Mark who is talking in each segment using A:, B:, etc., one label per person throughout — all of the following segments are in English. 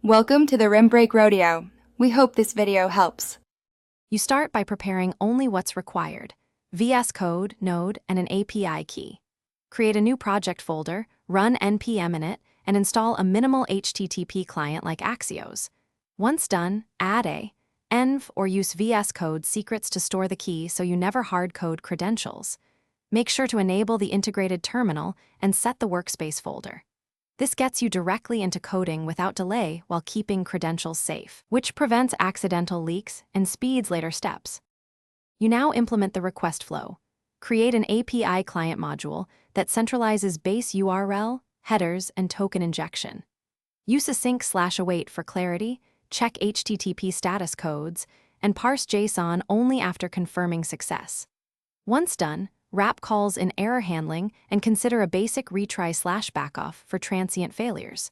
A: Welcome to the Rim Break Rodeo. We hope this video helps.
B: You start by preparing only what's required: VS Code, Node, and an API key. Create a new project folder, run npm in it, and install a minimal HTTP client like Axios. Once done, add a env or use VS Code secrets to store the key so you never hard-code credentials. Make sure to enable the integrated terminal and set the workspace folder. This gets you directly into coding without delay while keeping credentials safe, which prevents accidental leaks and speeds later steps. You now implement the request flow. Create an API client module that centralizes base URL, headers, and token injection. Use async/await for clarity, check HTTP status codes, and parse JSON only after confirming success. Once done, wrap calls in error handling and consider a basic retry/backoff for transient failures.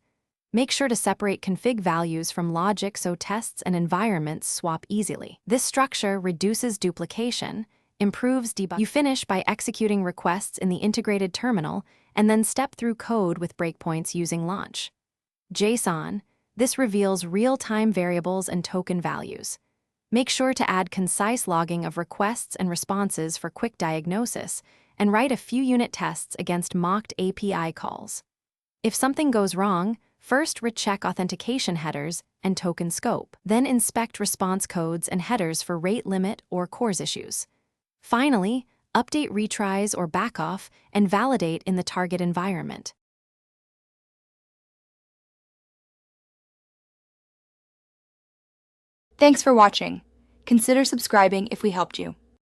B: Make sure to separate config values from logic so tests and environments swap easily. This structure reduces duplication, improves debug. You finish by executing requests in the integrated terminal and then step through code with breakpoints using launch. JSON. This reveals real-time variables and token values. Make sure to add concise logging of requests and responses for quick diagnosis, and write a few unit tests against mocked API calls. If something goes wrong, first recheck authentication headers and token scope, then inspect response codes and headers for rate limit or CORS issues. Finally, update retries or backoff and validate in the target environment.
A: Thanks for watching. Consider subscribing if we helped you.